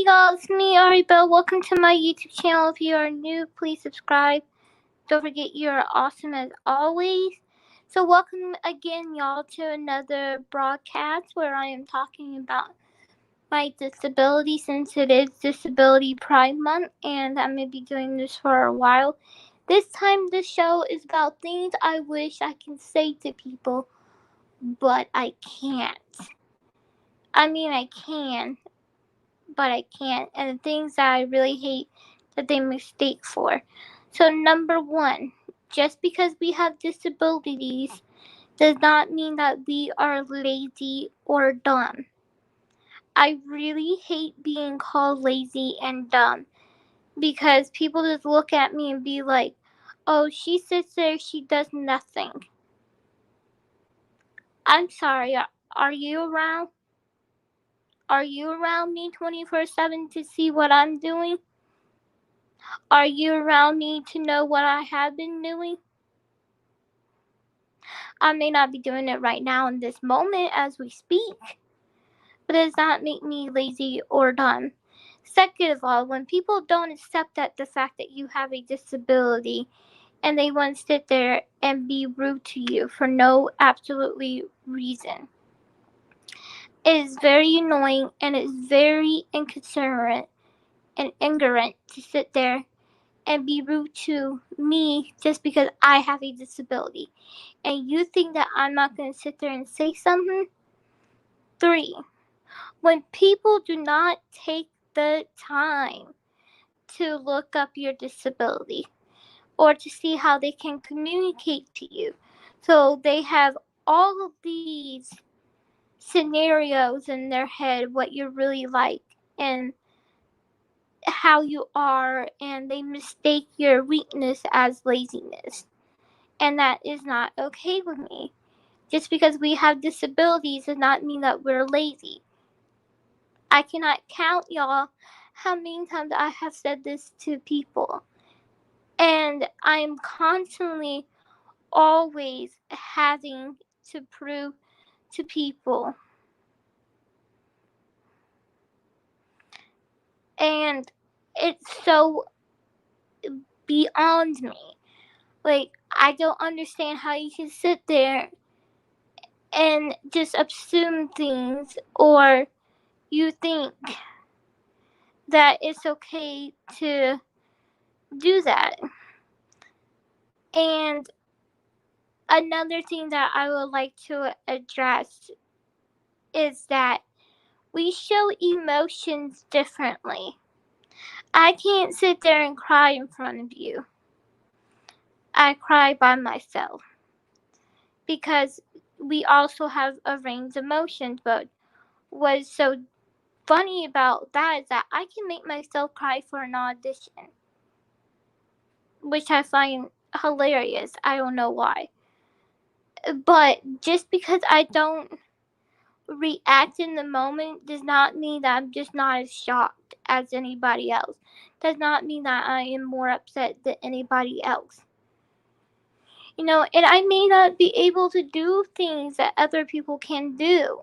Hey y'all, it's me, Ari Bell. Welcome to my YouTube channel. If you are new, please subscribe. Don't forget you're awesome as always. So welcome again, y'all, to another broadcast where I am talking about my disability since it is Disability Pride Month and I'm going to be doing this for a while. This time this show is about things I wish I can say to people, but I can't. I can, but I can't, and the things that I really hate that they mistake for. So, number one, just because we have disabilities does not mean that we are lazy or dumb. I really hate being called lazy and dumb because people just look at me and be like, oh, she sits there, she does nothing. I'm sorry, are you around? Are you around me 24/7 to see what I'm doing? Are you around me to know what I have been doing? I may not be doing it right now in this moment as we speak, but it does not make me lazy or dumb. Second of all, when people don't accept that the fact that you have a disability and they want to sit there and be rude to you for no absolutely reason, it is very annoying and it's very inconsiderate and ignorant to sit there and be rude to me just because I have a disability. And you think that I'm not going to sit there and say something? 3. When people do not take the time to look up your disability or to see how they can communicate to you. So they have all of these scenarios in their head, what you're really like and how you are, and they mistake your weakness as laziness. And that is not okay with me. Just because we have disabilities does not mean that we're lazy. I cannot count, y'all, how many times I have said this to people. And I'm constantly always having to prove to people. And it's so beyond me. Like, I don't understand how you can sit there and just assume things, or you think that it's okay to do that. And another thing that I would like to address is that we show emotions differently. I can't sit there and cry in front of you. I cry by myself because we also have a range of emotions. But what's so funny about that is that I can make myself cry for an audition, which I find hilarious. I don't know why. But just because I don't react in the moment does not mean that I'm just not as shocked as anybody else. Does not mean that I am more upset than anybody else. And I may not be able to do things that other people can do,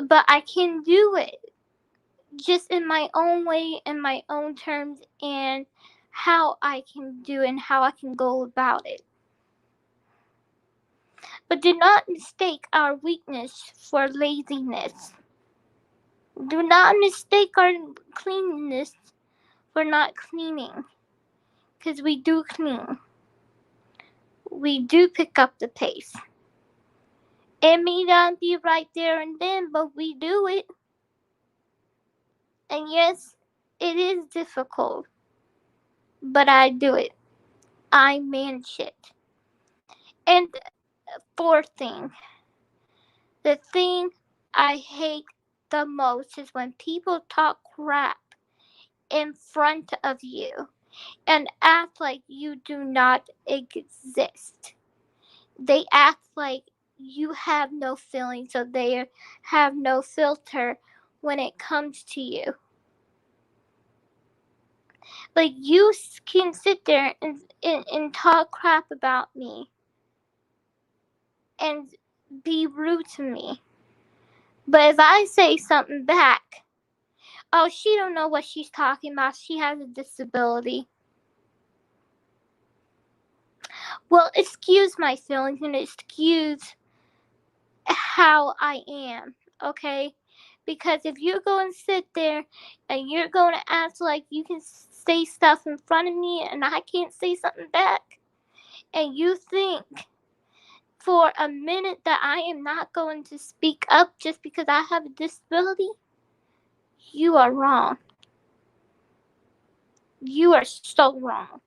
but I can do it just in my own way, in my own terms, and how I can do it and how I can go about it. But do not mistake our weakness for laziness. Do not mistake our cleanliness for not cleaning, because we do clean. We do pick up the pace. It may not be right there and then, but we do it. And yes, it is difficult, but I do it. I manage it. And fourth thing, the thing I hate the most is when people talk crap in front of you and act like you do not exist. They act like you have no feelings, so they have no filter when it comes to you. Like, you can sit there and talk crap about me and be rude to me. But if I say something back, Oh, she don't know what she's talking about. She has a disability. Well, excuse my feelings and excuse how I am, okay? Because if you're going to sit there and you're going to act like you can say stuff in front of me and I can't say something back, and you think for a minute that I am not going to speak up just because I have a disability, you are wrong. You are so wrong.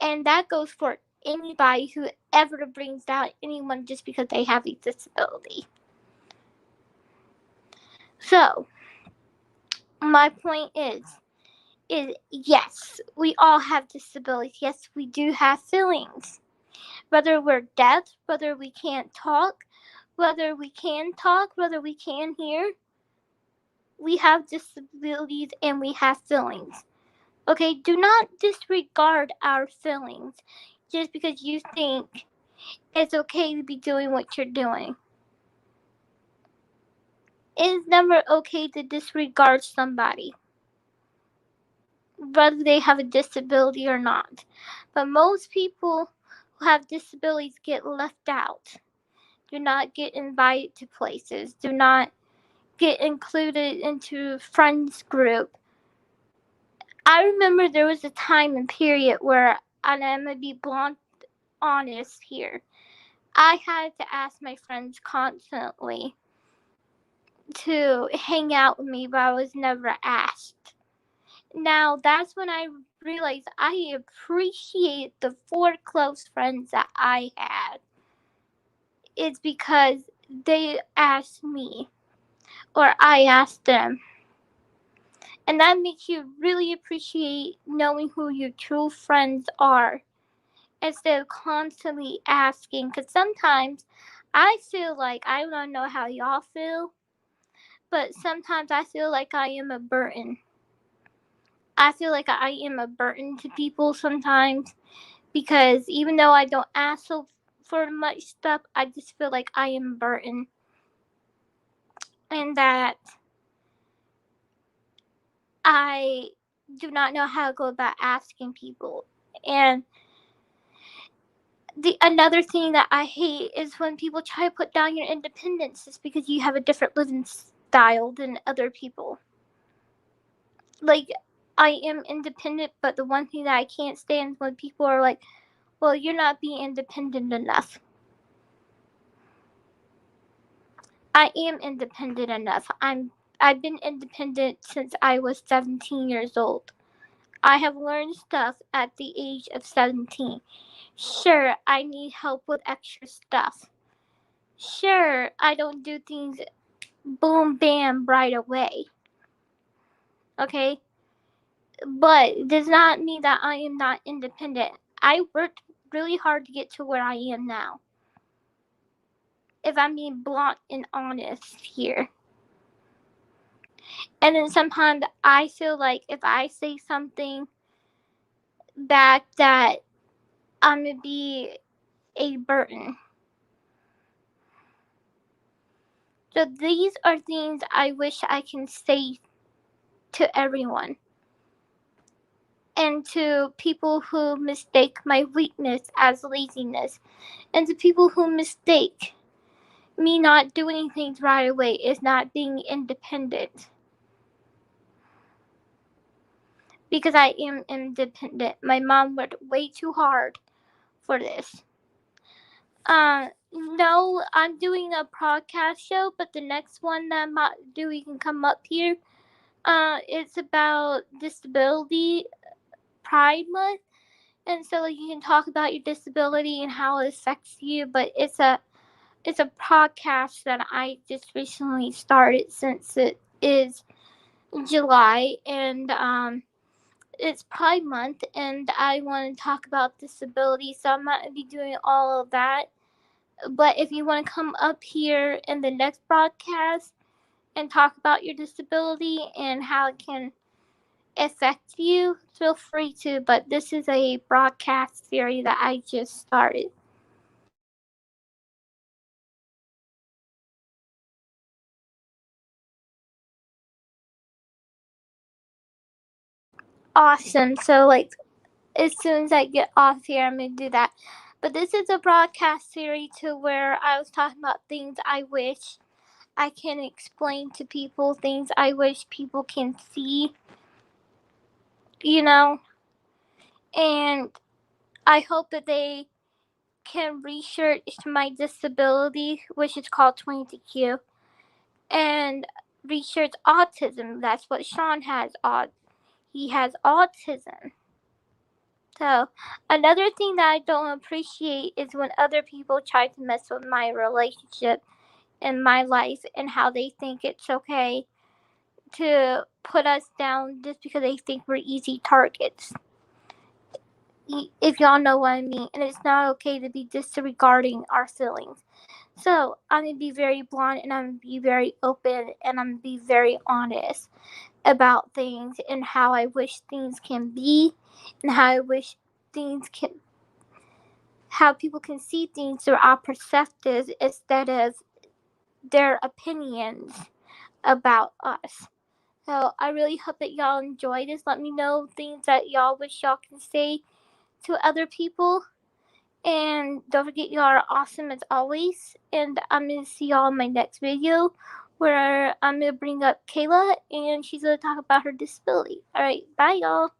And that goes for anybody who ever brings down anyone just because they have a disability. So, my point is yes, we all have disabilities. Yes, we do have feelings. Whether we're deaf, whether we can't talk, whether we can talk, whether we can hear, we have disabilities and we have feelings. Okay, do not disregard our feelings just because you think it's okay to be doing what you're doing. It is never okay to disregard somebody, whether they have a disability or not. But most people who have disabilities get left out, do not get invited to places, do not get included into friends group. I remember there was a time and period where, and I'm going to be blunt honest here, I had to ask my friends constantly to hang out with me, but I was never asked. Now, that's when I realized I appreciate the 4 close friends that I had. It's because they asked me, or I asked them. And that makes you really appreciate knowing who your true friends are instead of constantly asking. Because sometimes I feel like, I don't know how y'all feel, but sometimes I feel like I am a burden. I feel like I am a burden to people sometimes because even though I don't ask for much stuff, I just feel like I am a burden. And that I do not know how to go about asking people. And another thing that I hate is when people try to put down your independence just because you have a different living style than other people. Like, I am independent, but the one thing that I can't stand is when people are like, well, you're not being independent enough. I am independent enough. I've been independent since I was 17 years old. I have learned stuff at the age of 17. Sure, I need help with extra stuff. Sure, I don't do things boom bam right away. Okay? But it does not mean that I am not independent. I worked really hard to get to where I am now. If I'm being blunt and honest here. And then sometimes I feel like if I say something back that I'm going to be a burden. So these are things I wish I can say to everyone. And to people who mistake my weakness as laziness. And to people who mistake me not doing things right away is not being independent. Because I am independent. My mom worked way too hard for this. No, I'm doing a podcast show, but the next one that I'm doing can come up here. It's about disability Pride Month, and so you can talk about your disability and how it affects you. But it's a podcast that I just recently started since it is July, and it's Pride Month, and I want to talk about disability, so I'm not going to be doing all of that. But if you want to come up here in the next broadcast and talk about your disability and how it can affect you, feel free to. But this is a broadcast series that I just started. awesome. So, like, as soon as I get off here, I'm going to do that. But this is a broadcast series to where I was talking about things I wish I can explain to people, things I wish people can see, you know, and I hope that they can research my disability, which is called 22Q, and research autism. That's what Sean has. He has autism. So, another thing that I don't appreciate is when other people try to mess with my relationship in my life and how they think it's okay to put us down just because they think we're easy targets. If y'all know what I mean, and it's not okay to be disregarding our feelings. So I'm gonna be very blunt and I'm gonna be very open and I'm gonna be very honest about things and how I wish things can be and how I wish things can, how people can see things through our perspectives instead of their opinions about us. So I really hope that y'all enjoy this. Let me know things that y'all wish y'all can say to other people. And don't forget, y'all are awesome as always. And I'm going to see y'all in my next video where I'm going to bring up Kayla and she's going to talk about her disability. Alright, bye y'all.